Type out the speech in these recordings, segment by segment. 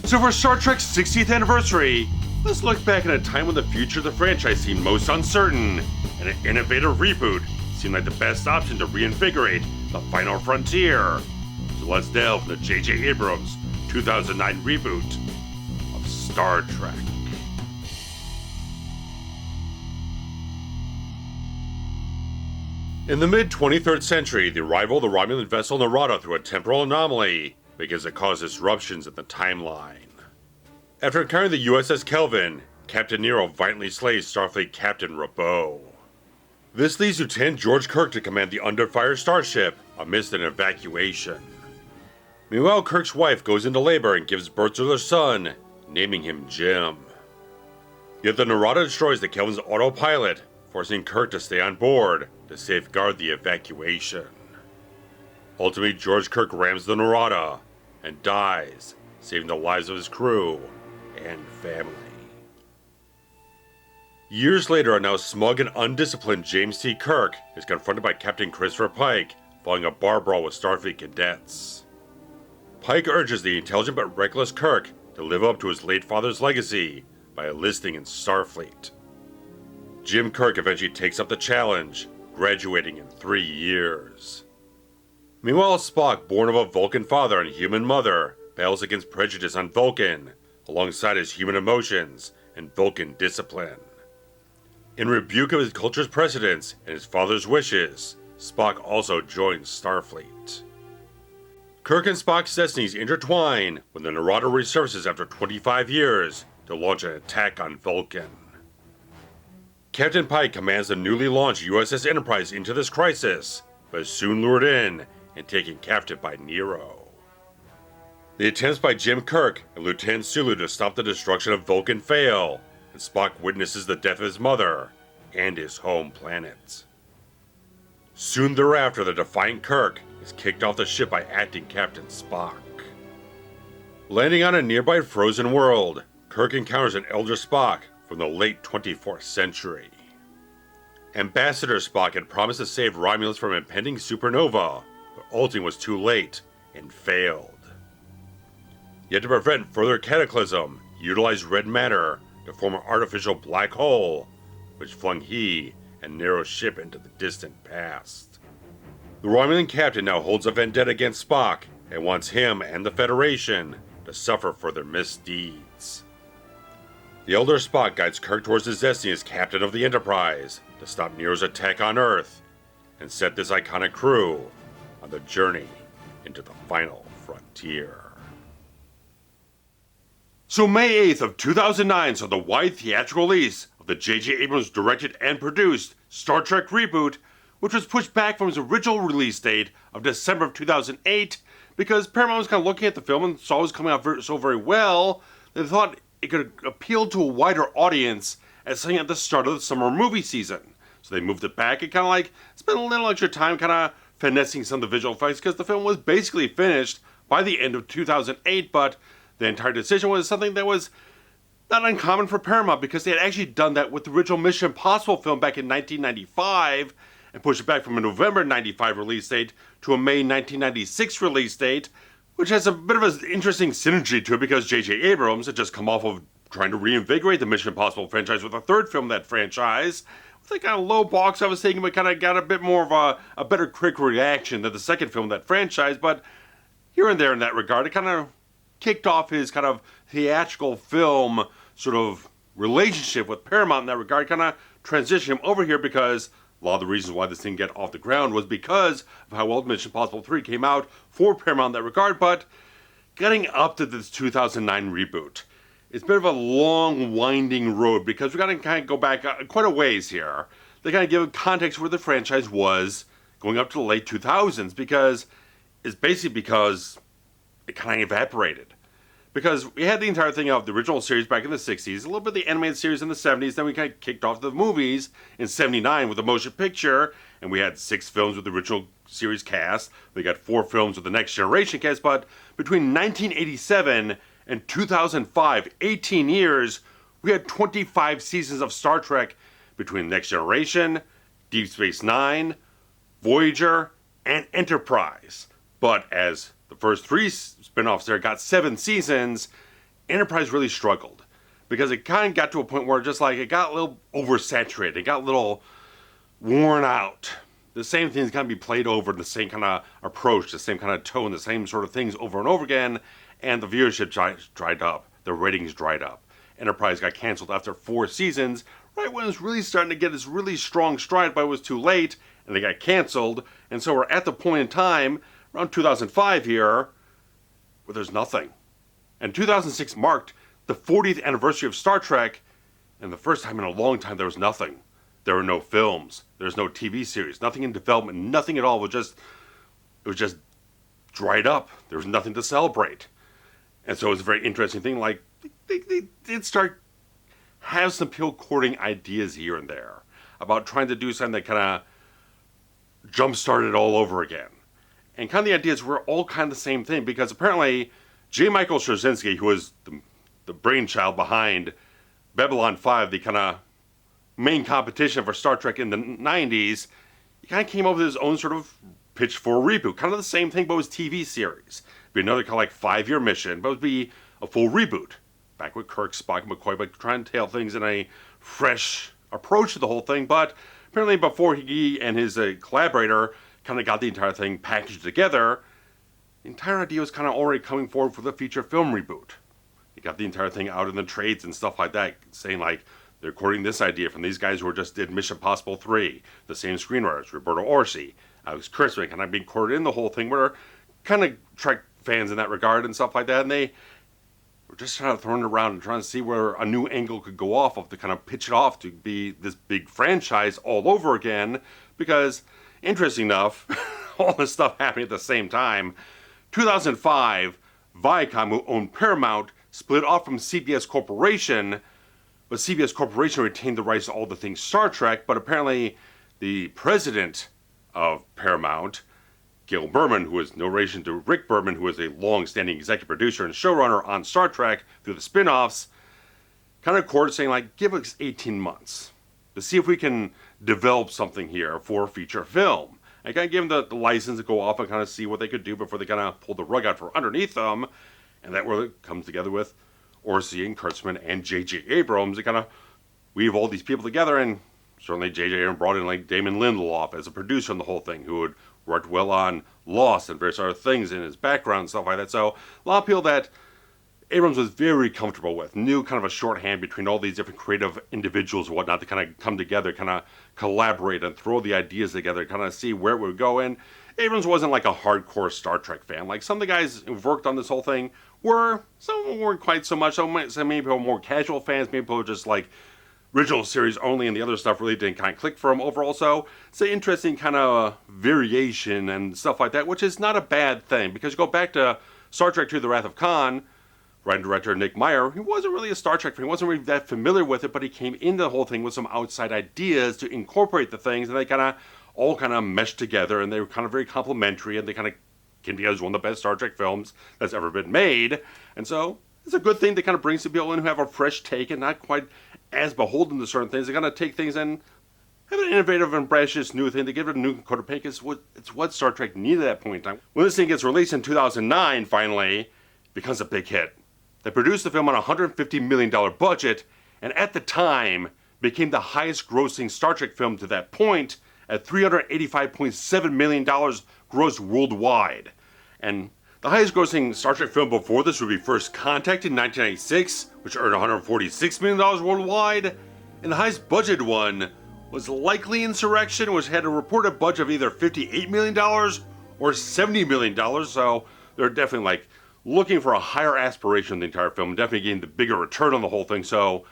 So for Star Trek's 60th anniversary, let's look back at a time when the future of the franchise seemed most uncertain, and an innovative reboot seemed like the best option to reinvigorate the final frontier. So let's delve into J.J. Abrams' 2009 reboot of Star Trek. In the mid-23rd century, the arrival of the Romulan vessel Narada through a temporal anomaly begins to cause disruptions in the timeline. After encountering the USS Kelvin, Captain Nero violently slays Starfleet Captain Roberto. This leads Lieutenant George Kirk to command the under-fire starship amidst an evacuation. Meanwhile, Kirk's wife goes into labor and gives birth to their son, naming him Jim. Yet the Narada destroys the Kelvin's autopilot, forcing Kirk to stay on board to safeguard the evacuation. Ultimately, George Kirk rams the Narada and dies, saving the lives of his crew and family. Years later, a now smug and undisciplined James T. Kirk is confronted by Captain Christopher Pike following a bar brawl with Starfleet cadets. Pike urges the intelligent but reckless Kirk to live up to his late father's legacy by enlisting in Starfleet. Jim Kirk eventually takes up the challenge, graduating in 3 years. Meanwhile, Spock, born of a Vulcan father and human mother, battles against prejudice on Vulcan, alongside his human emotions and Vulcan discipline. In rebuke of his culture's precedents and his father's wishes, Spock also joins Starfleet. Kirk and Spock's destinies intertwine when the Narada resurfaces after 25 years to launch an attack on Vulcan. Captain Pike commands the newly launched USS Enterprise into this crisis, but is soon lured in and taken captive by Nero. The attempts by Jim Kirk and Lieutenant Sulu to stop the destruction of Vulcan fail, and Spock witnesses the death of his mother and his home planet. Soon thereafter, the defiant Kirk is kicked off the ship by acting Captain Spock. Landing on a nearby frozen world, Kirk encounters an elder Spock from the late 24th century. Ambassador Spock had promised to save Romulus from impending supernova, but ultimately was too late and failed. Yet to prevent further cataclysm, he utilized red matter to form an artificial black hole, which flung he and Nero's ship into the distant past. The Romulan captain now holds a vendetta against Spock and wants him and the Federation to suffer for their misdeeds. The elder Spock guides Kirk towards his destiny as captain of the Enterprise to stop Nero's attack on Earth and set this iconic crew on the journey into the final frontier. So May 8th of 2009 saw the wide theatrical release of the J.J. Abrams directed and produced Star Trek reboot, which was pushed back from its original release date of December of 2008 because Paramount was kind of looking at the film and saw it was coming out so very well, they thought it could appeal to a wider audience as something at the start of the summer movie season. So they moved it back and kind of like spent a little extra time kind of finessing some of the visual effects because the film was basically finished by the end of 2008, but the entire decision was something that was not uncommon for Paramount because they had actually done that with the original Mission Impossible film back in 1995 and pushed it back from a November 95 release date to a May 1996 release date, which has a bit of an interesting synergy to it because J.J. Abrams had just come off of trying to reinvigorate the Mission Impossible franchise with a third film in that franchise. With like a low box office taking, but kind of got a bit more of a better quick reaction than the second film in that franchise, but here and there in that regard, it kind of kicked off his kind of theatrical film sort of relationship with Paramount in that regard, kind of transitioned him over here because a lot of the reasons why this thing got off the ground was because of how well Mission Impossible 3 came out for Paramount in that regard, but getting up to this 2009 reboot, it's a bit of a long, winding road because we got to kind of go back quite a ways here. They kind of give context where the franchise was going up to the late 2000s because it's basically because it kind of evaporated. Because we had the entire thing of the original series back in the 60s, a little bit of the animated series in the 70s, then we kind of kicked off the movies in 79 with the motion picture, and we had 6 films with the original series cast. We got 4 films with the Next Generation cast, but between 1987 and 2005, 18 years, we had 25 seasons of Star Trek between Next Generation, Deep Space Nine, Voyager, and Enterprise. But as the first 3 spin-offs there got 7 seasons, Enterprise really struggled. Because it kind of got to a point where just like it got a little oversaturated, it got a little worn out. The same things kind of be played over, the same kind of approach, the same kind of tone, the same sort of things over and over again, and the viewership dried up, the ratings dried up. Enterprise got canceled after 4 seasons, right when it was really starting to get its really strong stride, but it was too late, and they got canceled, and so we're at the point in time, around 2005 here, where there's nothing. And 2006 marked the 40th anniversary of Star Trek, and the first time in a long time there was nothing. There were no films, there's no TV series, nothing in development, nothing at all. It was just dried up. There was nothing to celebrate. And so it was a very interesting thing, like, they did start have some pill-courting ideas here and there about trying to do something that kind of jump-started all over again. And kind of the ideas were all kind of the same thing, because apparently J. Michael Straczynski, who was the brainchild behind Babylon 5, the kind of main competition for Star Trek in the 90s, he kind of came up with his own sort of pitch for a reboot. Kind of the same thing, but it was TV series. It'd be another kind of like 5-year mission, but it would be a full reboot. Back with Kirk, Spock, and McCoy, but trying to tell things in a fresh approach to the whole thing. But apparently before he and his collaborator kind of got the entire thing packaged together, the entire idea was kind of already coming forward for the feature film reboot. He got the entire thing out in the trades and stuff like that, saying like, they're recording this idea from these guys who just did Mission Impossible 3, the same screenwriters, Roberto Orci, Alex Kurtzman, kind of being quoted in the whole thing. We're kind of Trek fans in that regard and stuff like that, and they were just trying to throw it around and trying to see where a new angle could go off of to kind of pitch it off to be this big franchise all over again, because, interesting enough, all this stuff happening at the same time. 2005, Viacom, who owned Paramount, split off from CBS Corporation, but CBS Corporation retained the rights to all the things Star Trek, but apparently the president of Paramount, Gail Berman, who is no relation to Rick Berman, who is a long-standing executive producer and showrunner on Star Trek through the spin-offs, kind of courted saying, like, give us 18 months to see if we can develop something here for feature film. I kind of gave them the license to go off and kind of see what they could do before they kind of pulled the rug out from underneath them. And that really comes together with Orci and Kurtzman and J.J. Abrams to kind of weave all these people together. And certainly J.J. Abrams brought in like Damon Lindelof as a producer on the whole thing, who had worked well on Lost and various other things in his background and stuff like that. So a lot of people that Abrams was very comfortable with, knew kind of a shorthand between all these different creative individuals and whatnot to kind of come together, kind of collaborate and throw the ideas together, kind of see where it would go. And Abrams wasn't like a hardcore Star Trek fan. Like some of the guys who've worked on this whole thing were, some weren't quite so much. Some maybe people were more casual fans, maybe people were just like original series only, and the other stuff really didn't kind of click for him overall. So it's an interesting kind of variation and stuff like that, which is not a bad thing, because you go back to Star Trek II: The Wrath of Khan, writer director Nick Meyer, he wasn't really a Star Trek fan, he wasn't really that familiar with it, but he came into the whole thing with some outside ideas to incorporate the things, and they kind of all kind of meshed together, and they were kind of very complimentary, and they kind of came together as one of the best Star Trek films that's ever been made. And so it's a good thing to kind of bring some people in who have a fresh take and not quite as beholden to certain things. They kind of take things and have an innovative and ambitious new thing to give it a new coat of paint. It's what Star Trek needed at that point in time. When this thing gets released in 2009, finally, it becomes a big hit. They produced the film on a $150 million budget, and at the time, became the highest grossing Star Trek film to that point, at $385.7 million grossed worldwide. And the highest grossing Star Trek film before this would be First Contact in 1996, which earned $146 million worldwide. And the highest budgeted one was likely Insurrection, which had a reported budget of either $58 million or $70 million. So they're definitely like looking for a higher aspiration in the entire film, definitely getting the bigger return on the whole thing, so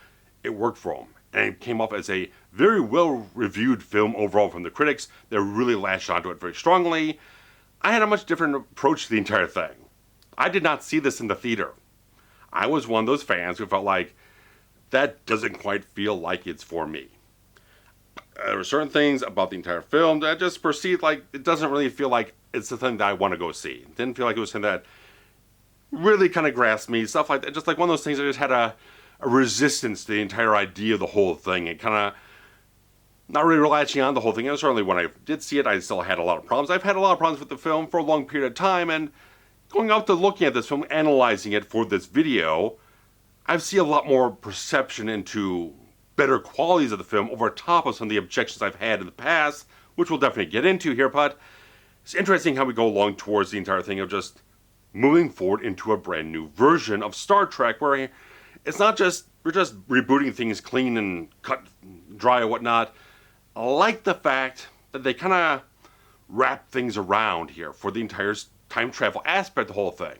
it worked for them. And it came off as a very well-reviewed film overall from the critics. They really latched onto it very strongly. I had a much different approach to the entire thing. I did not see this in the theater. I was one of those fans who felt like, that doesn't quite feel like it's for me. There were certain things about the entire film that I just perceived like, it doesn't really feel like it's the thing that I want to go see. It didn't feel like it was something that really kind of grasped me, stuff like that. Just like one of those things that just had a resistance to the entire idea of the whole thing, and kind of not really latching on the whole thing. And certainly when I did see it, I still had a lot of problems. I've had a lot of problems with the film for a long period of time, and going out to looking at this film, analyzing it for this video, I see a lot more perception into better qualities of the film over top of some of the objections I've had in the past, which we'll definitely get into here, but it's interesting how we go along towards the entire thing of just moving forward into a brand new version of Star Trek, where it's not just, we're just rebooting things clean and cut dry or whatnot. I like the fact that they kind of wrap things around here for the entire time travel aspect of the whole thing.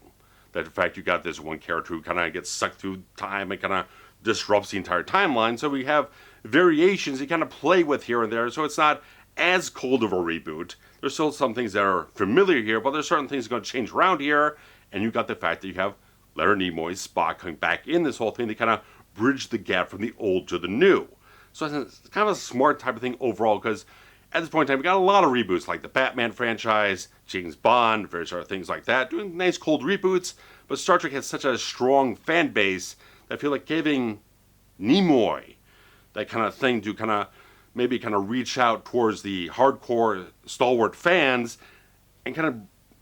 That in fact you got this one character who kind of gets sucked through time and kind of disrupts the entire timeline, so we have variations you kind of play with here and there, so it's not as cold of a reboot. There's still some things that are familiar here, but there's certain things going to change around here, and you got the fact that you have Leonard Nimoy, Spock coming back in this whole thing to kind of bridge the gap from the old to the new. So it's kind of a smart type of thing overall, because at this point in time, we got a lot of reboots, like the Batman franchise, James Bond, various other things like that, doing nice cold reboots, but Star Trek has such a strong fan base that I feel like giving Nimoy that kind of thing to kind of maybe kind of reach out towards the hardcore stalwart fans and kind of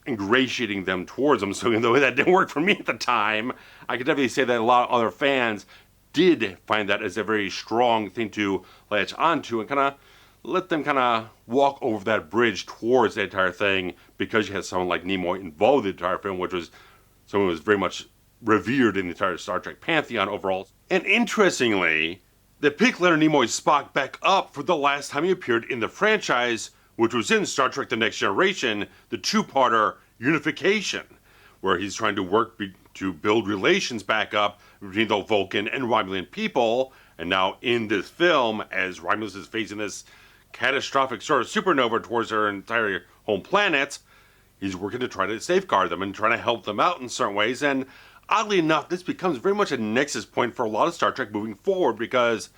ingratiating them towards them. So even though that didn't work for me at the time, I could definitely say that a lot of other fans did find that as a very strong thing to latch onto and kind of let them kind of walk over that bridge towards the entire thing, because you had someone like Nimoy involved in the entire film, which was someone who was very much revered in the entire Star Trek pantheon overall. And interestingly, they picked Leonard Nimoy's Spock back up for the last time he appeared in the franchise, which was in Star Trek The Next Generation, the two-parter Unification, where he's trying to work to build relations back up between the Vulcan and Romulan people. And now in this film, as Romulus is facing this catastrophic sort of supernova towards their entire home planet, he's working to try to safeguard them and trying to help them out in certain ways. And oddly enough, this becomes very much a nexus point for a lot of Star Trek moving forward, because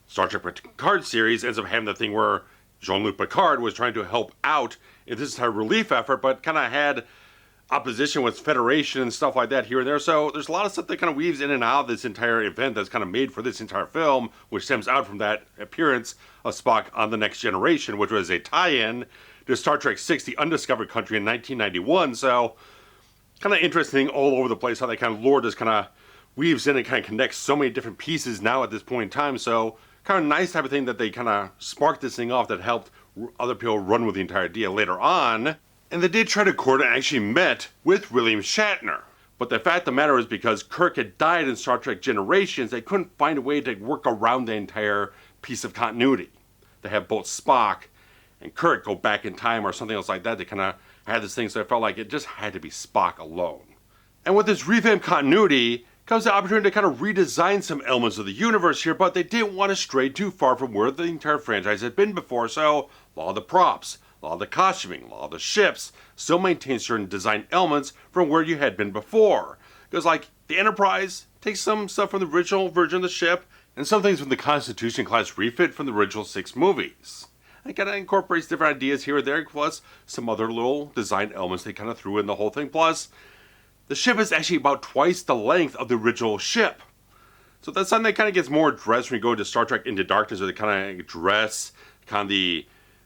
Star Trek Picard series ends up having the thing where Jean-Luc Picard was trying to help out in this entire relief effort, but kind of had opposition with Federation and stuff like that here and there. So there's a lot of stuff that kind of weaves in and out of this entire event that's kind of made for this entire film, which stems out from that appearance of Spock on The Next Generation, which was a tie-in to Star Trek VI, The Undiscovered Country in 1991. So kind of interesting all over the place how that kind of lore just kind of weaves in and kind of connects so many different pieces now at this point in time. So kind of nice type of thing that they kind of sparked this thing off that helped other people run with the entire deal later on. And they did try to court and actually met with William Shatner. But the fact of the matter is, because Kirk had died in Star Trek Generations, they couldn't find a way to work around the entire piece of continuity. They have both Spock and Kirk go back in time or something else like that. They kind of had this thing, so I felt like it just had to be Spock alone. And with this revamped continuity comes the opportunity to kind of redesign some elements of the universe here, but they didn't want to stray too far from where the entire franchise had been before, so a lot of the props, a lot of the costuming, a lot of the ships still maintain certain design elements from where you had been before. Because like the Enterprise takes some stuff from the original version of the ship, and some things from the Constitution class refit from the original 6 movies. It kind of incorporates different ideas here and there, plus some other little design elements they kind of threw in the whole thing. Plus, the ship is actually about twice the length of the original ship. So that's something that kind of gets more addressed when you go into Star Trek Into Darkness, where they kind of address kind of the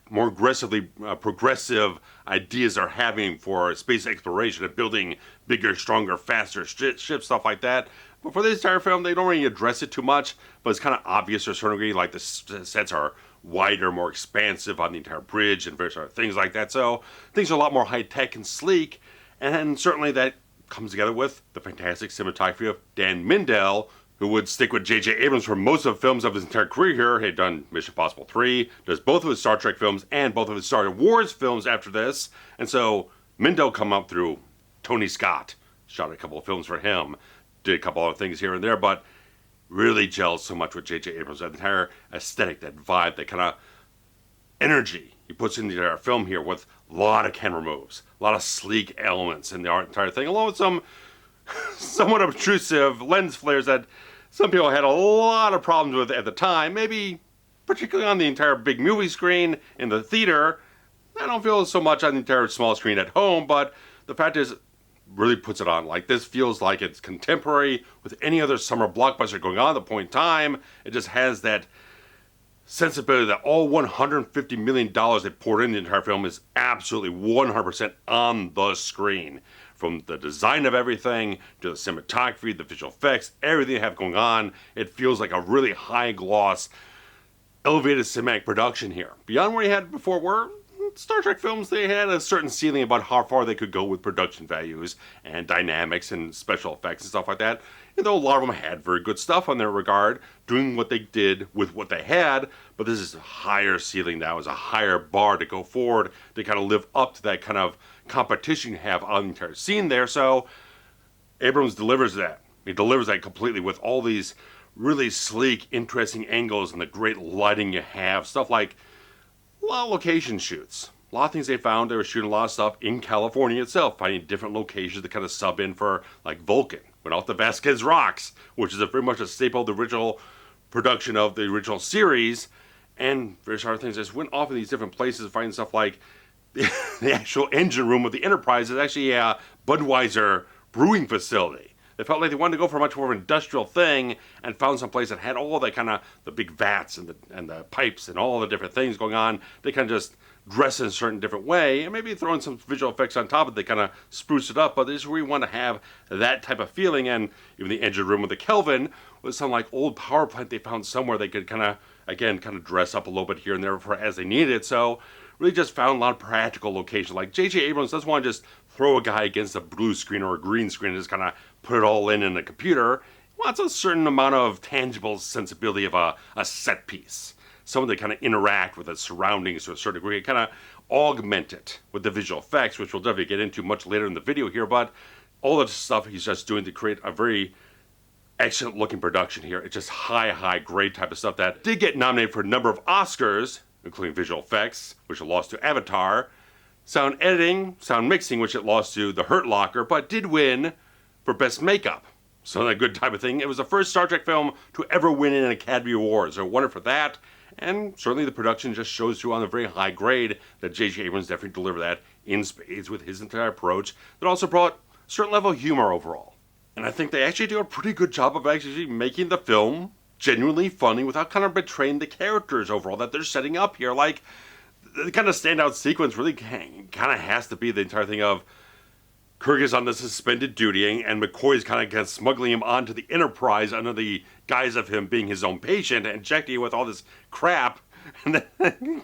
more aggressively progressive ideas they're having for space exploration and building bigger, stronger, faster ships, stuff like that. But for this entire film, they don't really address it too much, but it's kind of obvious to a certain degree, like the sets are wider, more expansive on the entire bridge and various other things like that. So things are a lot more high-tech and sleek, and certainly that comes together with the fantastic cinematography of Dan Mindel, who would stick with J.J. Abrams for most of the films of his entire career here. He had done Mission Impossible 3, does both of his Star Trek films and both of his Star Wars films after this. And so Mindel come up through Tony Scott, shot a couple of films for him, did a couple other things here and there, but really gels so much with J.J. Abrams. That entire aesthetic, that vibe, that kind of energy he puts into the entire film here with a lot of camera moves, a lot of sleek elements in the entire thing, along with some somewhat obtrusive lens flares that some people had a lot of problems with at the time, maybe particularly on the entire big movie screen in the theater. I don't feel so much on the entire small screen at home, but the fact is, really puts it on. Like, this feels like it's contemporary with any other summer blockbuster going on at the point in time. It just has that sensibility that all $150 million they poured in the entire film is absolutely 100% on the screen. from the design of everything to the cinematography, the visual effects, everything they have going on. It feels like a really high gloss, elevated cinematic production here. Beyond where you had before, where Star Trek films, they had a certain ceiling about how far they could go with production values and dynamics and special effects and stuff like that. And though a lot of them had very good stuff on their regard, doing what they did with what they had, but this is a higher ceiling now, is a higher bar to go forward to kind of live up to that kind of competition you have on the entire scene there. So Abrams delivers that. He delivers that completely with all these really sleek, interesting angles and the great lighting you have. Stuff like a lot of location shoots. A lot of things they found, they were shooting a lot of stuff in California itself, finding different locations to kind of sub in for, like Vulcan. Went off the Vasquez Rocks, which is very much a staple of the original production of the original series, and various other things. They just went off in these different places, finding stuff like the actual engine room of the Enterprise is actually a Budweiser brewing facility. They felt like they wanted to go for a much more of an industrial thing and found some place that had all that kind of the big vats and the pipes and all the different things going on. They kind of just dress in a certain different way and maybe throw in some visual effects on top of it. They kind of spruce it up, but they just really want to have that type of feeling. And even the engine room with the Kelvin was some like old power plant they found somewhere they could kind of, again, kind of dress up a little bit here and there for as they needed it. So really just found a lot of practical locations. Like J.J. Abrams doesn't want to just throw a guy against a blue screen or a green screen and just kind of put it all in a computer. He wants a certain amount of tangible sensibility of a set piece. Someone that kind of interact with the surroundings to a certain degree, kind of augment it with the visual effects, which we'll definitely get into much later in the video here. But all of the stuff he's just doing to create a very excellent looking production here. It's just high grade type of stuff that did get nominated for a number of Oscars, including visual effects, which it lost to Avatar, sound editing, sound mixing, which it lost to The Hurt Locker, but did win for Best Makeup. So that good type of thing. It was the first Star Trek film to ever win an Academy Award, so won it for that. And certainly the production just shows through on a very high grade that J.J. Abrams definitely delivered that in spades with his entire approach that also brought a certain level of humor overall. And I think they actually do a pretty good job of actually making the film genuinely funny without kind of betraying the characters overall that they're setting up here. Like, the kind of standout sequence really kind of has to be the entire thing of Kirk is on the suspended duty, and McCoy's kind of smuggling him onto the Enterprise under the guise of him being his own patient and injecting him with all this crap. And then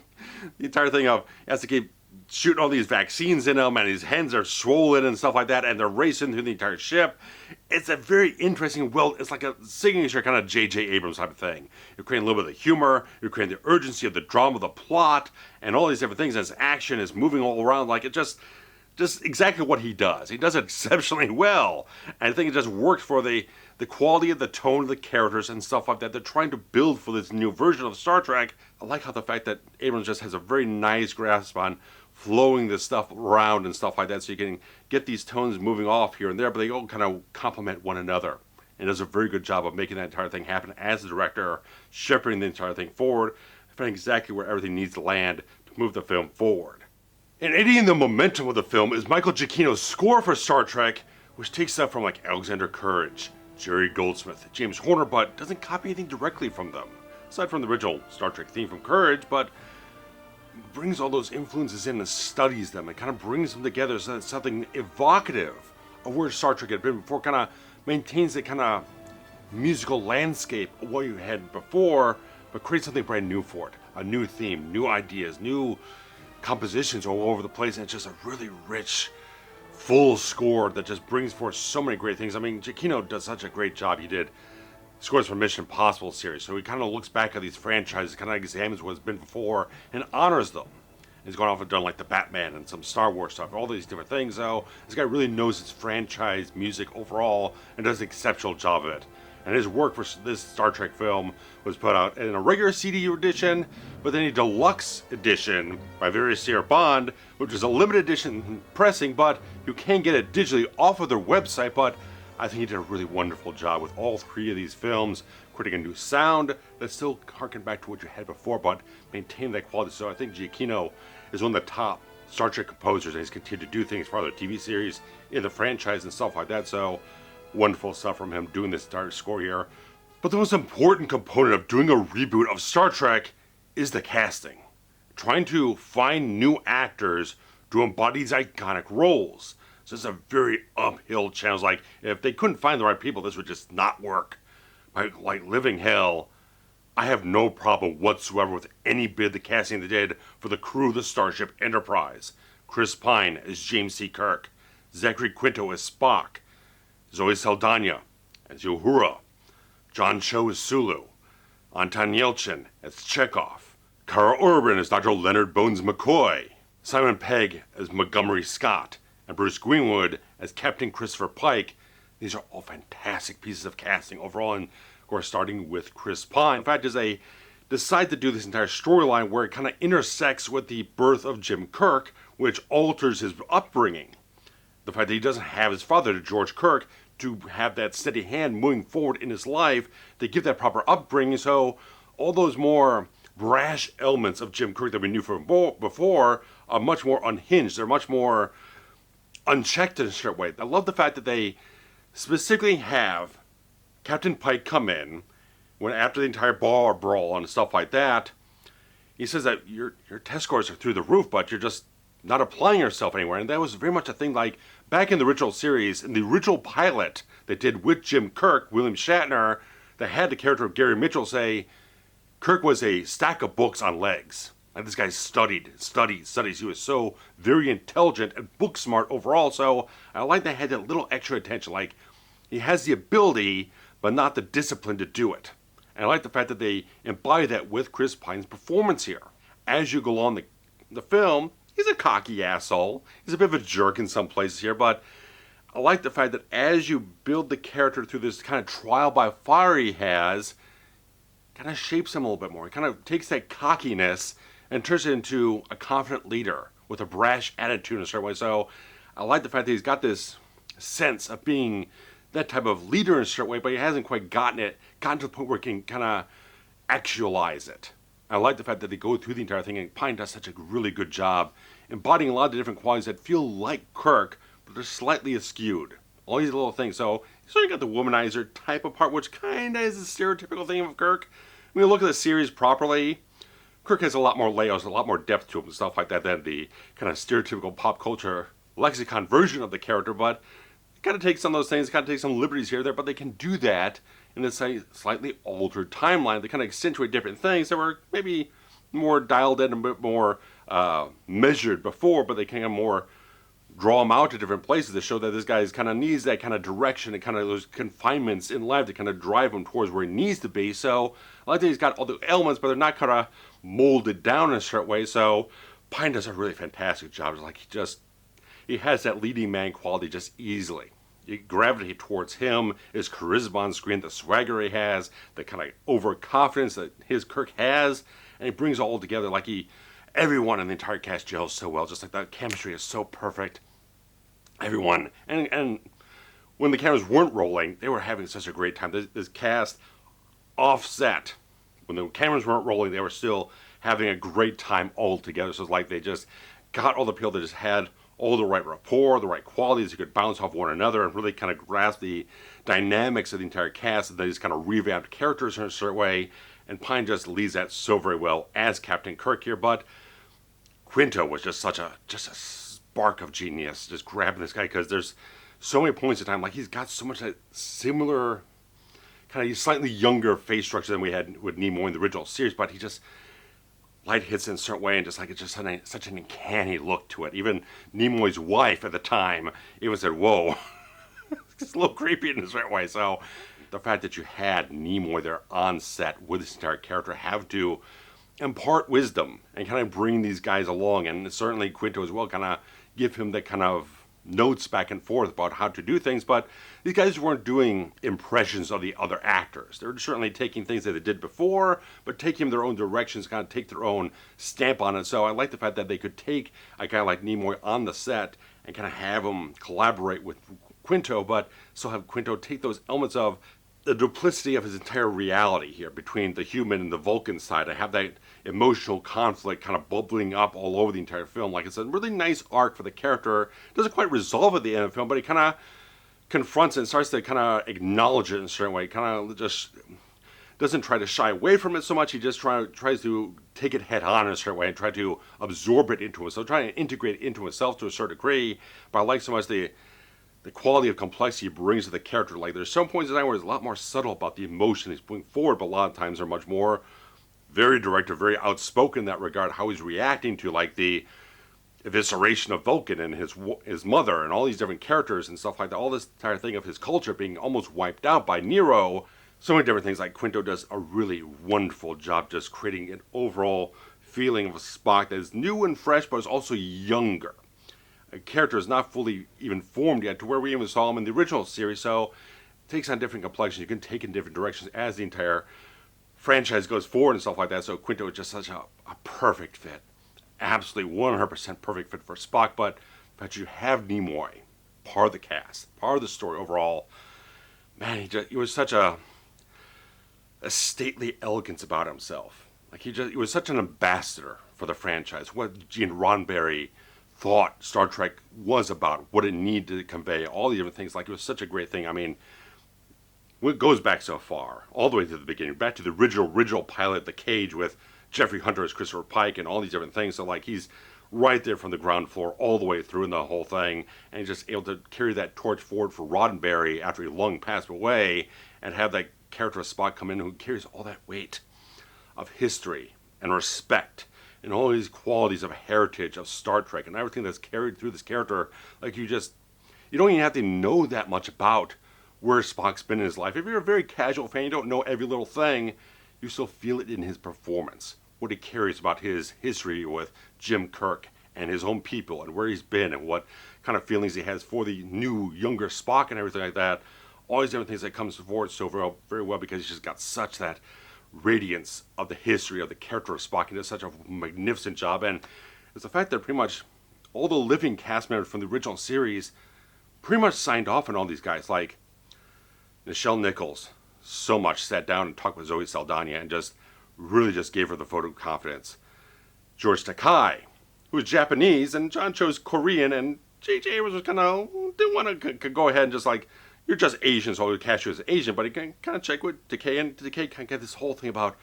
the entire thing of he has to keep shooting all these vaccines in him, and his hands are swollen and stuff like that, and they're racing through the entire ship. It's a very interesting, it's like a signature kind of J.J. Abrams type of thing. You're creating a little bit of the humor, you're creating the urgency of the drama, the plot, and all these different things. As action is moving all around, like it just exactly what he does. He does it exceptionally well. And I think it just works for the quality of the tone of the characters and stuff like that they're trying to build for this new version of Star Trek. I like how the fact that Abrams just has a very nice grasp on flowing this stuff around and stuff like that, so you can get these tones moving off here and there, but they all kind of complement one another. And does a very good job of making that entire thing happen as the director, shepherding the entire thing forward, finding exactly where everything needs to land to move the film forward. And aiding the momentum of the film is Michael Giacchino's score for Star Trek, which takes stuff from like Alexander Courage, Jerry Goldsmith, James Horner, but doesn't copy anything directly from them, aside from the original Star Trek theme from Courage, but brings all those influences in and studies them and kind of brings them together so that it's something evocative of where Star Trek had been before, kind of maintains that kind of musical landscape of what you had before, but creates something brand new for it. A new theme, new ideas, new compositions all over the place, and it's just a really rich, full score that just brings forth so many great things. I mean, Giacchino does such a great job. He did scores for Mission Impossible series, so he kind of looks back at these franchises, kind of examines what's been before, and honors them. He's gone off and done like the Batman and some Star Wars stuff, all these different things. So this guy really knows his franchise music overall and does an exceptional job of it. And his work for this Star Trek film was put out in a regular CD edition, but then a deluxe edition by Very Sierra Bond, which is a limited edition pressing, but you can get it digitally off of their website. But I think he did a really wonderful job with all three of these films, creating a new sound that still harkened back to what you had before, but maintained that quality. So I think Giacchino is one of the top Star Trek composers, and he's continued to do things for other TV series in the franchise and stuff like that. So wonderful stuff from him doing this entire score here. But the most important component of doing a reboot of Star Trek is the casting. Trying to find new actors to embody these iconic roles. So it's a very uphill challenge. Like, if they couldn't find the right people, this would just not work. Like living hell, I have no problem whatsoever with any bit of the casting they did for the crew of the Starship Enterprise. Chris Pine as James C. Kirk, Zachary Quinto as Spock, Zoe Saldaña as Uhura, John Cho as Sulu, Anton Yelchin as Chekhov, Karl Urban as Dr. Leonard Bones McCoy, Simon Pegg as Montgomery Scott, and Bruce Greenwood as Captain Christopher Pike. These are all fantastic pieces of casting overall, and of course starting with Chris Pine. In fact, is they decide to do this entire storyline where it kind of intersects with the birth of Jim Kirk, which alters his upbringing. The fact that he doesn't have his father, George Kirk, to have that steady hand moving forward in his life to give that proper upbringing. So all those more brash elements of Jim Kirk that we knew from before are much more unhinged. They're much more unchecked in a certain way. I love the fact that they specifically have Captain Pike come in when after the entire bar brawl and stuff like that. He says that your test scores are through the roof, but you're just not applying yourself anywhere. And that was very much a thing like back in the original series, in the original pilot they did with Jim Kirk, William Shatner, they had the character of Gary Mitchell say Kirk was a stack of books on legs. Like this guy studied. He was so very intelligent and book smart overall. So I like they had that little extra attention. Like he has the ability, but not the discipline to do it. And I like the fact that they embody that with Chris Pine's performance here. As you go along the film, he's a cocky asshole. He's a bit of a jerk in some places here, but I like the fact that as you build the character through this kind of trial by fire he has, kind of shapes him a little bit more. He kind of takes that cockiness and turns it into a confident leader with a brash attitude in a certain way. So I like the fact that he's got this sense of being that type of leader in a certain way, but he hasn't quite gotten to the point where he can kind of actualize it. I like the fact that they go through the entire thing, and Pine does such a really good job embodying a lot of the different qualities that feel like Kirk, but they're slightly askewed. All these little things. So you sort of got the womanizer type of part, which kind of is a stereotypical thing of Kirk. When you look at the series properly, Kirk has a lot more layers, a lot more depth to him and stuff like that than the kind of stereotypical pop culture lexicon version of the character, but got to take some of those things, got to take some liberties here or there, but they can do that in a slightly altered timeline. They kind of accentuate different things that were maybe more dialed in, a bit more measured before, but they kind of more draw him out to different places to show that this guy kind of needs that kind of direction and kind of those confinements in life to kind of drive him towards where he needs to be. So I like that he's got all the elements, but they're not kind of molded down in a certain way. So Pine does a really fantastic job. It's like he has that leading man quality just easily. You gravitate towards him, his charisma on screen, the swagger he has, the kind of overconfidence that his Kirk has, and he brings it all together like everyone in the entire cast gels so well. Just like that chemistry is so perfect. Everyone. And when the cameras weren't rolling, they were having such a great time. This cast offset. When the cameras weren't rolling, they were still having a great time all together. So it's like they just got all the people that just had all the right rapport, the right qualities, you could bounce off one another and really kind of grasp the dynamics of the entire cast, and they just kind of revamped characters in a certain way, and Pine just leads that so very well as Captain Kirk here. But Quinto was just a spark of genius, just grabbing this guy, because there's so many points in time, like he's got so much that similar, kind of slightly younger face structure than we had with Nimoy in the original series, but he just light hits in a certain way, and just like it's just such an uncanny look to it. Even Nimoy's wife at the time even said, "Whoa, it's a little creepy in a certain way." So the fact that you had Nimoy there on set with this entire character have to impart wisdom and kind of bring these guys along, and certainly Quinto as well, kind of give him that kind of notes back and forth about how to do things. But these guys weren't doing impressions of the other actors. They're certainly taking things that they did before, but taking their own directions, kind of take their own stamp on it. So I like the fact that they could take a guy like Nimoy on the set and kind of have him collaborate with Quinto, but still have Quinto take those elements of the duplicity of his entire reality here between the human and the Vulcan side. I have that emotional conflict kind of bubbling up all over the entire film. Like it's a really nice arc for the character. Doesn't quite resolve at the end of the film, but he kind of confronts it and starts to kind of acknowledge it in a certain way. Kind of just doesn't try to shy away from it so much. He just tries to take it head on in a certain way and try to absorb it into himself, trying to integrate it into himself to a certain degree. But I like so much the quality of complexity he brings to the character. Like, there's some points in time where he's a lot more subtle about the emotion he's putting forward, but a lot of times they're much more very direct or very outspoken in that regard, how he's reacting to, like, the evisceration of Vulcan and his mother and all these different characters and stuff like that. All this entire thing of his culture being almost wiped out by Nero. So many different things. Like, Quinto does a really wonderful job just creating an overall feeling of a Spock that is new and fresh, but is also younger. A character is not fully even formed yet to where we even saw him in the original series, so it takes on different complexions. You can take in different directions as the entire franchise goes forward and stuff like that. So Quinto is just such a perfect fit. Absolutely 100% perfect fit for Spock, but you have Nimoy, part of the cast, part of the story overall. Man, he was such a stately elegance about himself. Like, he was such an ambassador for the franchise. What Gene Roddenberry thought Star Trek was about, what it needed to convey, all the different things. Like, it was such a great thing. I mean, it goes back so far, all the way to the beginning, back to the original pilot, The Cage, with Jeffrey Hunter as Christopher Pike and all these different things. So, like, he's right there from the ground floor all the way through in the whole thing, and he's just able to carry that torch forward for Roddenberry after he long passed away, and have that character of Spock come in who carries all that weight of history and respect and all these qualities of heritage of Star Trek and everything that's carried through this character. Like, you don't even have to know that much about where Spock's been in his life. If you're a very casual fan, you don't know every little thing, you still feel it in his performance, what he carries about his history with Jim Kirk and his own people and where he's been and what kind of feelings he has for the new, younger Spock and everything like that. All these different things that comes forward so very well, because he's just got such that radiance of the history of the character of Spock. He does such a magnificent job, and it's the fact that pretty much all the living cast members from the original series pretty much signed off on all these guys. Like, Nichelle Nichols so much sat down and talked with Zoe Saldaña and just really just gave her the vote of confidence. George Takei, who was Japanese, and John chose Korean, and J.J. Abrams was kind of didn't want to go ahead and just like, you're just Asian, so we'll cast you as Asian. But he can kind of check with Takei, and Takei kind of get this whole thing about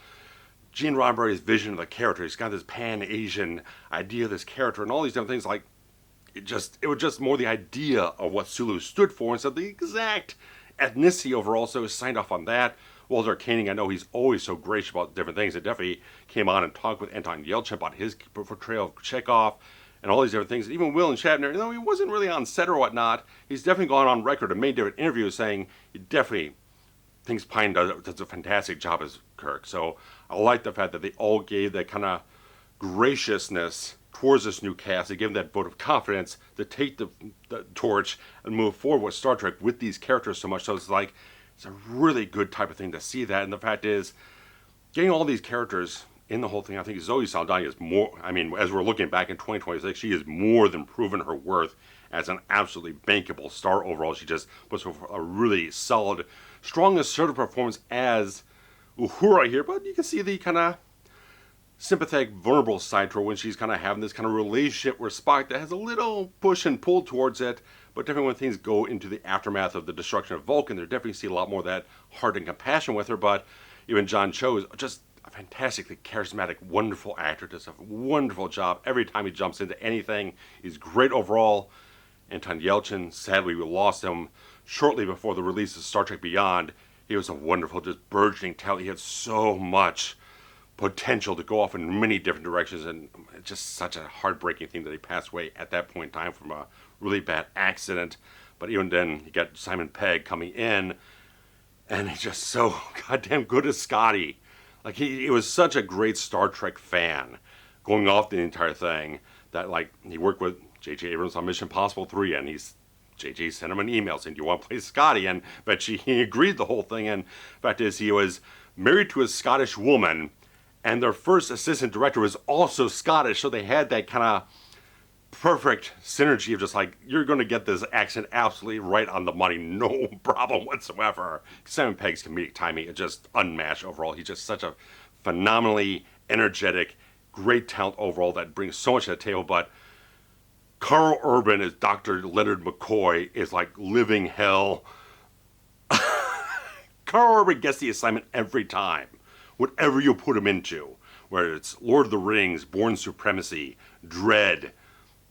Gene Roddenberry's vision of the character. He's got this pan-Asian idea of this character and all these different things. Like, it was just more the idea of what Sulu stood for instead of the exact ethnicity overall. So he signed off on that. Walter Koenig, I know he's always so gracious about different things. It definitely came on and talked with Anton Yelchin about his portrayal of Chekhov and all these different things. Even Will and Shatner, he wasn't really on set or whatnot, he's definitely gone on record and made different interviews saying he definitely thinks Pine does a fantastic job as Kirk. So I like the fact that they all gave that kind of graciousness towards this new cast. They gave them that vote of confidence to take the torch and move forward with Star Trek with these characters so much. So it's like, it's a really good type of thing to see that. And the fact is, getting all these characters in the whole thing, I think Zoe Saldaña is more, I mean, as we're looking back in 2026, she has more than proven her worth as an absolutely bankable star overall. She just was a really solid, strong, assertive performance as Uhura here, but you can see the kind of sympathetic, vulnerable side to her when she's kind of having this kind of relationship with Spock that has a little push and pull towards it, but definitely when things go into the aftermath of the destruction of Vulcan, there definitely see a lot more of that heart and compassion with her. But even John Cho is just a fantastically charismatic, wonderful actor, does a wonderful job every time he jumps into anything. He's great overall. Anton Yelchin, sadly we lost him shortly before the release of Star Trek Beyond. He was a wonderful, just burgeoning talent. He had so much potential to go off in many different directions, and it's just such a heartbreaking thing that he passed away at that point in time from a really bad accident. But even then, you got Simon Pegg coming in, and he's just so goddamn good as Scotty. Like, he was such a great Star Trek fan going off the entire thing that, like, he worked with J.J. Abrams on Mission Impossible 3, and J.J. sent him an email saying, do you want to play Scotty? And but he agreed the whole thing, and the fact is, he was married to a Scottish woman, and their first assistant director was also Scottish, so they had that kind of perfect synergy of just like, you're going to get this accent absolutely right on the money, no problem whatsoever. Simon Pegg's comedic timing is just unmatched overall. He's just such a phenomenally energetic, great talent overall that brings so much to the table. But Karl Urban as Dr. Leonard McCoy is like living hell. Karl Urban gets the assignment every time. Whatever you put him into, whether it's Lord of the Rings, Bourne Supremacy, Dread,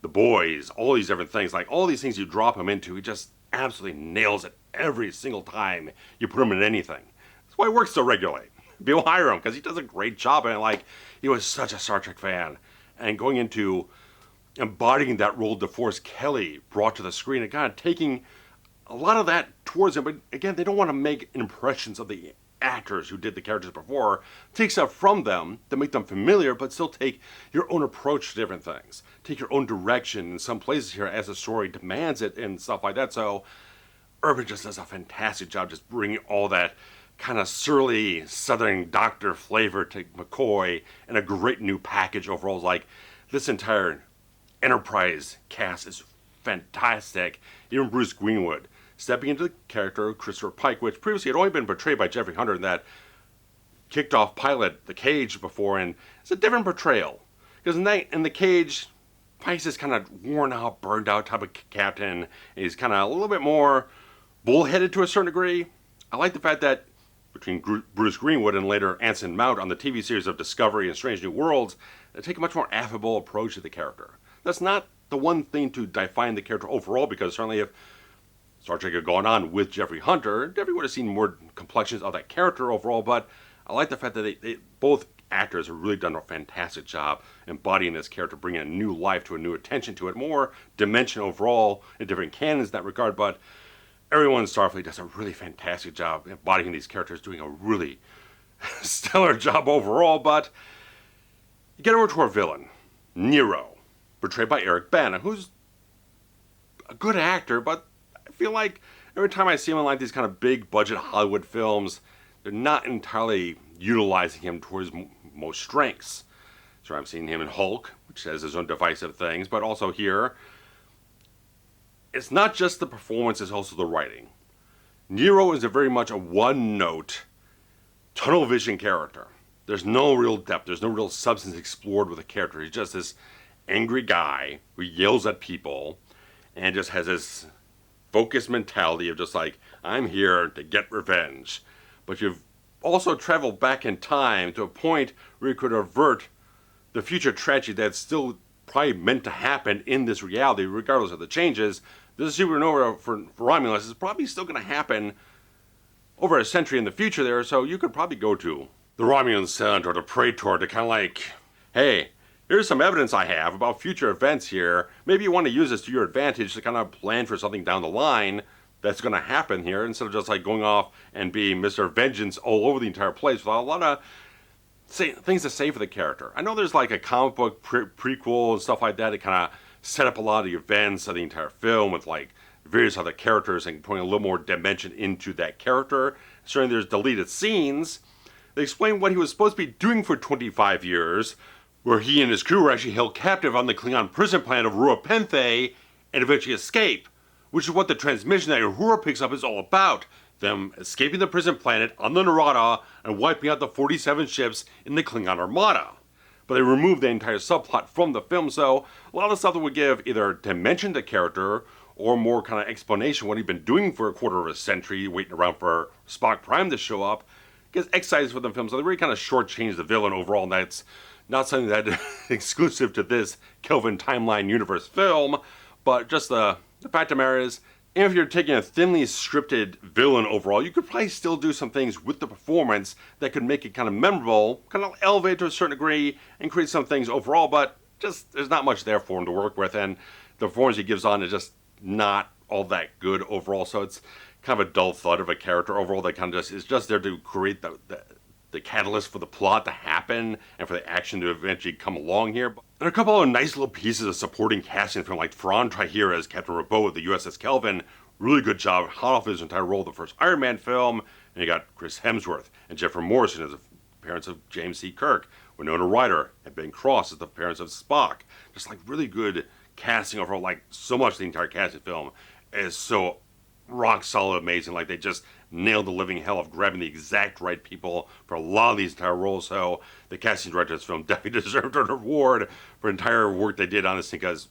The Boys, all these different things, like all these things you drop him into, he just absolutely nails it every single time you put him in anything. That's why he works so regularly. People hire him because he does a great job, and like, he was such a Star Trek fan, and going into embodying that role DeForest Kelley brought to the screen and kind of taking a lot of that towards him. But again, they don't want to make impressions of the actors who did the characters before. Take stuff from them to make them familiar, but still take your own approach to different things. Take your own direction in some places here as the story demands it and stuff like that. So Urban just does a fantastic job just bringing all that kind of surly Southern doctor flavor to McCoy and a great new package overall. Like, this entire Enterprise cast is fantastic. Even Bruce Greenwood stepping into the character of Christopher Pike, which previously had only been portrayed by Jeffrey Hunter in that kicked off pilot, The Cage, before, and it's a different portrayal. Because in The Cage, Pike's this kind of worn out, burned out type of captain. He's kind of a little bit more bullheaded to a certain degree. I like the fact that between Bruce Greenwood and later Anson Mount on the TV series of Discovery and Strange New Worlds, they take a much more affable approach to the character. That's not the one thing to define the character overall, because certainly if Star Trek had gone on with Jeffrey Hunter, Jeffrey would have seen more complexions of that character overall, but I like the fact that they both actors have really done a fantastic job embodying this character, bringing a new life to a new attention to it, more dimension overall in different canons in that regard, but everyone in Starfleet does a really fantastic job embodying these characters, doing a really stellar job overall. But you get over to our villain, Nero, portrayed by Eric Bana, who's a good actor, but I feel like every time I see him in like these kind of big budget Hollywood films, they're not entirely utilizing him towards most strengths. So I'm seeing him in Hulk, which has his own divisive things, but also here, it's not just the performance, it's also the writing. Nero is very much a one-note, tunnel vision character. There's no real depth, there's no real substance explored with the character. He's just this angry guy who yells at people and just has this focused mentality of just like, I'm here to get revenge. But you've also traveled back in time to a point where you could avert the future tragedy that's still probably meant to happen in this reality, regardless of the changes. This supernova for Romulus is probably still going to happen over a century in the future there, so you could probably go to the Romulan Center or the Praetor to kind of like, hey, here's some evidence I have about future events here. Maybe you want to use this to your advantage to kind of plan for something down the line that's going to happen here, instead of just like going off and being Mr. Vengeance all over the entire place without a lot of things to say for the character. I know there's like a comic book prequel and stuff like that. It kind of set up a lot of the events of the entire film with like various other characters and putting a little more dimension into that character. Certainly there's deleted scenes. They explain what he was supposed to be doing for 25 years, where he and his crew were actually held captive on the Klingon prison planet of Ruapenthe and eventually escape, which is what the transmission that Uhura picks up is all about. Them escaping the prison planet on the Narada and wiping out the 47 ships in the Klingon Armada. But they removed the entire subplot from the film, so a lot of stuff that would give either dimension to character or more kind of explanation what he'd been doing for a quarter of a century, waiting around for Spock Prime to show up, gets excised from the film, so they really kind of shortchanged the villain overall, and that's not something that exclusive to this Kelvin Timeline Universe film, but just the fact of the matter is, if you're taking a thinly scripted villain overall, you could probably still do some things with the performance that could make it kind of memorable, kind of elevate to a certain degree, and create some things overall, but just there's not much there for him to work with, and the performance he gives on is just not all that good overall, so it's kind of a dull thud of a character overall that kind of just is just there to create the catalyst for the plot to happen and for the action to eventually come along here. There are a couple of nice little pieces of supporting casting from like Ferran Trahir as Captain Robot of the USS Kelvin. Really good job, hot off his entire role of the first Iron Man film. And you got Chris Hemsworth and Jeffrey Morrison as the parents of James C. Kirk, Winona Ryder and Ben Cross as the parents of Spock. Just like really good casting overall. Like so much of the entire casting film is so rock solid amazing. Like they just nailed the living hell of grabbing the exact right people for a lot of these entire roles. So the casting director of this film definitely deserved an award for entire work they did on this thing, because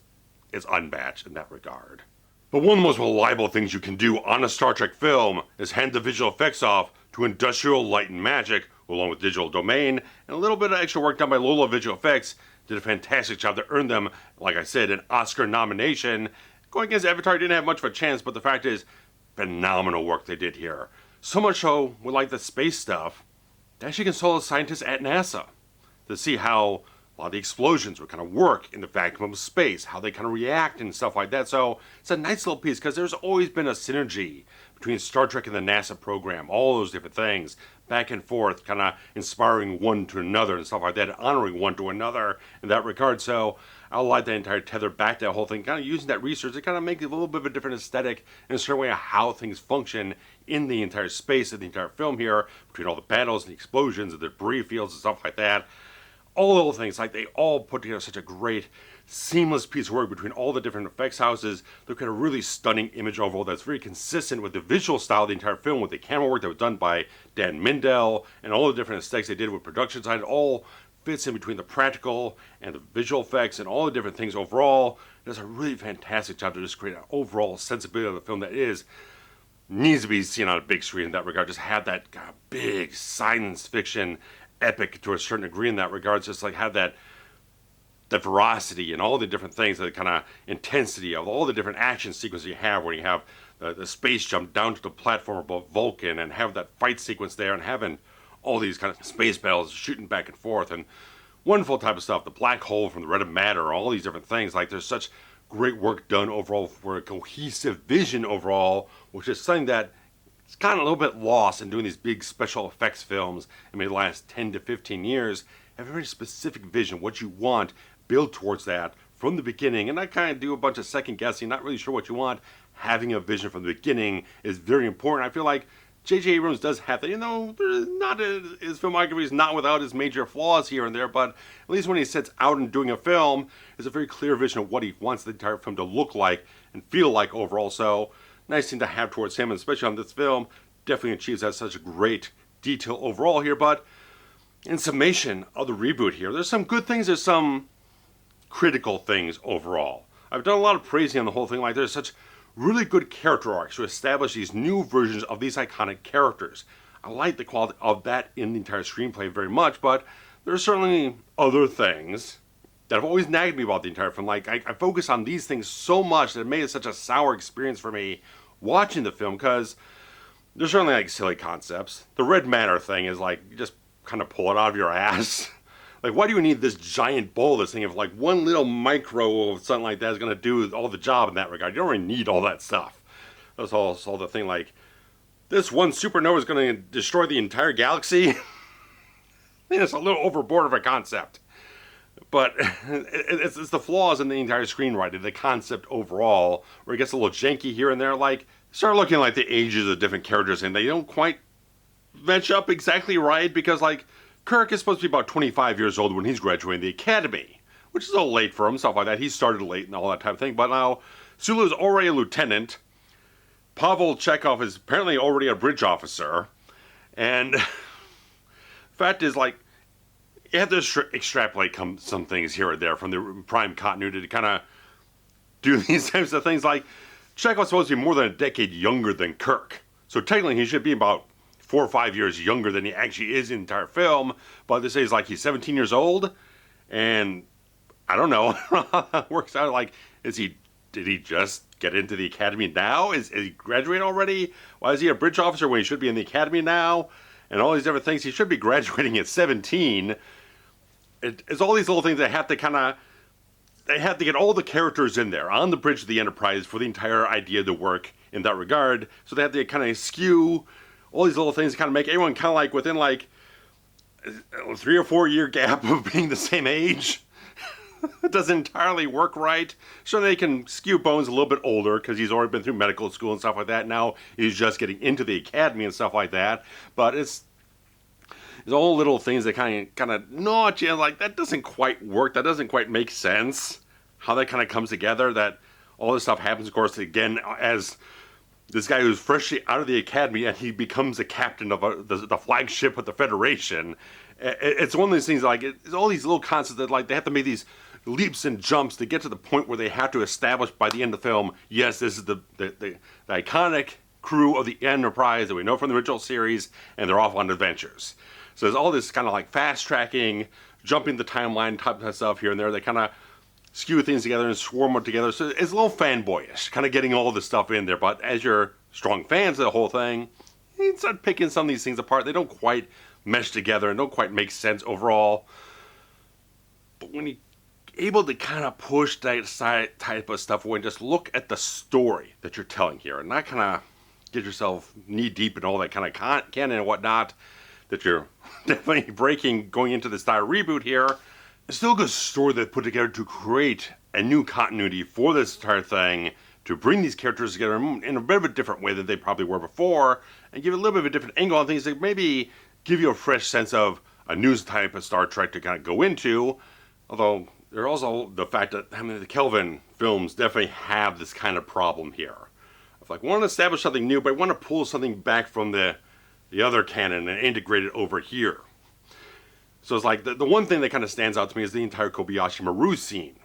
it's unmatched in that regard. But one of the most reliable things you can do on a Star Trek film is hand the visual effects off to industrial light and magic, along with digital domain, and a little bit of extra work done by Lola Visual Effects, did a fantastic job to earn them, like I said, an Oscar nomination. Going against Avatar didn't have much of a chance, but the fact is, phenomenal work they did here. So much so, with like the space stuff, they actually consulted scientists at NASA to see how a lot of the explosions would kind of work in the vacuum of space, how they kind of react and stuff like that. So it's a nice little piece, because there's always been a synergy between Star Trek and the NASA program, all those different things, back and forth, kind of inspiring one to another and stuff like that, honoring one to another in that regard. So I like that entire tether back to that whole thing, kind of using that research to kind of make it a little bit of a different aesthetic and a certain way of how things function in the entire space of the entire film here, between all the battles and the explosions and the debris fields and stuff like that. All little things, like they all put together such a great, seamless piece of work between all the different effects houses. Look at a really stunning image overall that's very consistent with the visual style of the entire film, with the camera work that was done by Dan Mindell, and all the different aesthetics they did with production side. It all fits in between the practical and the visual effects and all the different things overall. It does a really fantastic job to just create an overall sensibility of the film that needs to be seen on a big screen in that regard. Just have that big science fiction epic to a certain degree in that regard. Just like have that veracity and all the different things, the kind of intensity of all the different action sequences you have, when you have the space jump down to the platform above Vulcan, and have that fight sequence there, and having all these kind of space battles shooting back and forth, and wonderful type of stuff. The black hole from the red of matter, all these different things. Like there's such great work done overall for a cohesive vision overall, which is something that it's kind of a little bit lost in doing these big special effects films in maybe the last 10 to 15 years. Have a very specific vision, what you want, build towards that from the beginning, and not kind of do a bunch of second guessing, not really sure what you want. Having a vision from the beginning is very important. I feel like J.J. Abrams does have that, his filmography is not without his major flaws here and there, but at least when he sets out and doing a film, there's a very clear vision of what he wants the entire film to look like and feel like overall. So nice thing to have towards him, and especially on this film, definitely achieves that such a great detail overall here. But in summation of the reboot here, there's some good things, there's some critical things overall. I've done a lot of praising on the whole thing, like there's such really good character arcs to establish these new versions of these iconic characters. I like the quality of that in the entire screenplay very much, but there's certainly other things that have always nagged me about the entire film. Like, I focus on these things so much that it made it such a sour experience for me watching the film, because there's certainly like silly concepts. The red matter thing is like, you just kind of pull it out of your ass. Like, why do you need this giant bowl of this thing if like one little micro of something like that is going to do all the job in that regard? You don't really need all that stuff. That's all the thing, like, this one supernova is going to destroy the entire galaxy. I think it's a little overboard of a concept. But it's the flaws in the entire screenwriting, the concept overall, where it gets a little janky here and there. Like, start looking like the ages of different characters, and they don't quite match up exactly right, because like Kirk is supposed to be about 25 years old when he's graduating the academy, which is a little late for him, stuff like that. He started late and all that type of thing. But now Sulu is already a lieutenant. Pavel Chekhov is apparently already a bridge officer, and the fact is, like, you have to extrapolate some things here or there from the prime continuity to kind of do these types of things. Like, Chekhov's supposed to be more than a decade younger than Kirk, so technically he should be about 4 or 5 years younger than he actually is in the entire film. But they say he's like, he's 17 years old, and I don't know how that works out. Like, did he just get into the academy now? Is he graduated already? Why is he a bridge officer when he should be in the academy now? And all these different things. He should be graduating at 17. It's all these little things that have to they have to get all the characters in there on the bridge of the Enterprise for the entire idea to work in that regard. So they have to kind of skew all these little things to kind of make everyone kind of like within like a 3 or 4 year gap of being the same age. It doesn't entirely work right. So they can skew Bones a little bit older because he's already been through medical school and stuff like that. Now he's just getting into the academy and stuff like that. But it's all little things that kind of gnaw at you, like, that doesn't quite work. That doesn't quite make sense. How that kind of comes together, that all this stuff happens, of course, again, as this guy who's freshly out of the academy and he becomes a captain of the flagship of the Federation. It's one of these things, like, it's all these little concepts that, like, they have to make these leaps and jumps to get to the point where they have to establish by the end of the film, yes, this is the iconic crew of the Enterprise that we know from the original series, and they're off on adventures. So there's all this kind of like fast-tracking, jumping the timeline type of stuff here and there. They kind of skew things together and swarm them together. So it's a little fanboyish, kind of getting all this stuff in there. But as you're strong fans of the whole thing, you start picking some of these things apart. They don't quite mesh together and don't quite make sense overall. But when you're able to kind of push that side type of stuff away and just look at the story that you're telling here and not kind of get yourself knee deep in all that kind of canon and whatnot that you're definitely breaking going into this style reboot here. It's still a good story that put together to create a new continuity for this entire thing, to bring these characters together in a bit of a different way than they probably were before, and give a little bit of a different angle on things that maybe give you a fresh sense of a new type of Star Trek to kind of go into. Although there's also the fact that the Kelvin films definitely have this kind of problem here. Of like, want to establish something new, but I want to pull something back from the other canon and integrate it over here. So it's like, the one thing that kind of stands out to me is the entire Kobayashi Maru scene.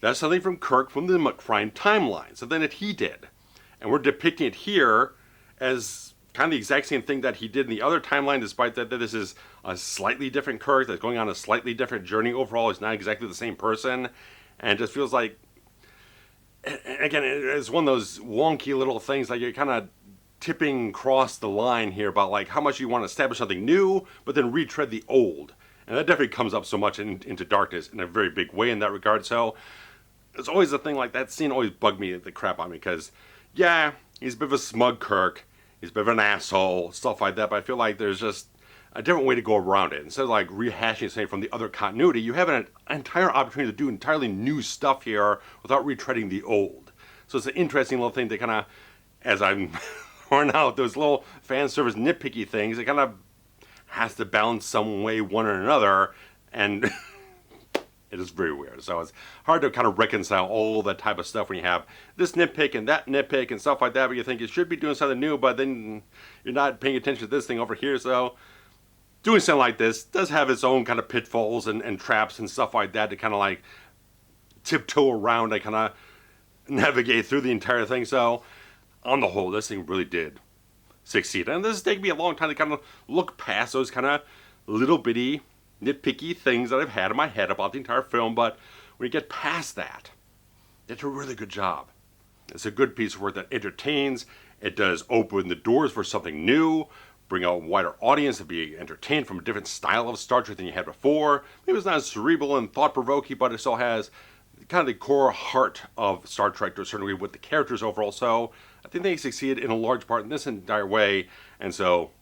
That's something from Kirk from the McFrine timeline, something that he did. And we're depicting it here as kind of the exact same thing that he did in the other timeline, despite that this is a slightly different Kirk that's going on a slightly different journey overall. He's not exactly the same person. And it just feels like, again, it's one of those wonky little things, like you're kind of tipping across the line here about like how much you want to establish something new, but then retread the old. And that definitely comes up so much into Darkness in a very big way in that regard. So it's always a thing like that scene always bugged me the crap on me, because yeah, he's a bit of a smug Kirk, he's a bit of an asshole, stuff like that, but I feel like there's just a different way to go around it. Instead of like rehashing something from the other continuity, you have an entire opportunity to do entirely new stuff here without retreading the old. So it's an interesting little thing to kind of, as I'm pouring out those little fan service nitpicky things, it kind of has to balance some way one or another, and it is very weird. So it's hard to kind of reconcile all that type of stuff when you have this nitpick and that nitpick and stuff like that, but you think you should be doing something new, but then you're not paying attention to this thing over here. So doing something like this does have its own kind of pitfalls and traps and stuff like that to kind of like tiptoe around and kind of navigate through the entire thing. So on the whole, this thing really did succeed. And this has taken me a long time to kind of look past those kind of little bitty nitpicky things that I've had in my head about the entire film, but when you get past that, they did a really good job. It's a good piece of work that entertains. It does open the doors for something new, bring out a wider audience, and be entertained from a different style of Star Trek than you had before. Maybe it's not as cerebral and thought-provoking, but it still has kind of the core heart of Star Trek to a certain degree with the characters overall. So I think they succeeded in a large part in this entire way, and so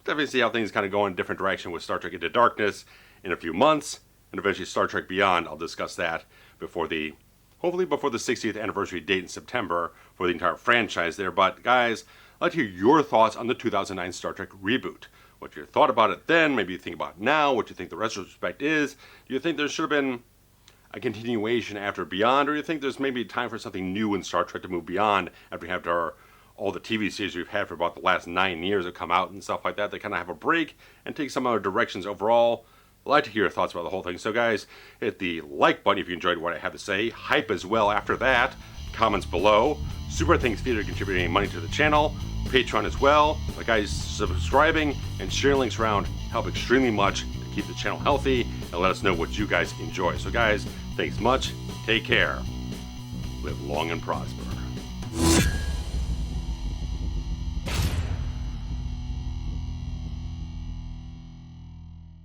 definitely see how things kind of go in a different direction with Star Trek Into Darkness in a few months, and eventually Star Trek Beyond. I'll discuss that hopefully before the 60th anniversary date in September for the entire franchise there. But guys, I'd like to hear your thoughts on the 2009 Star Trek reboot. What you thought about it then, maybe you think about it now, what you think the retrospect is. Do you think there should have been a continuation after Beyond, or do you think there's maybe time for something new in Star Trek to move beyond after all the TV series we've had for about the last 9 years have come out and stuff like that? They kind of have a break and take some other directions overall. I'd like to hear your thoughts about the whole thing. So guys, hit the like button if you enjoyed what I had to say. Hype as well after that. Comments below. Super thanks for contributing money to the channel. Patreon as well. Like guys, subscribing and sharing links around help extremely much to keep the channel healthy and let us know what you guys enjoy. So guys, thanks much. Take care. Live long and prosper.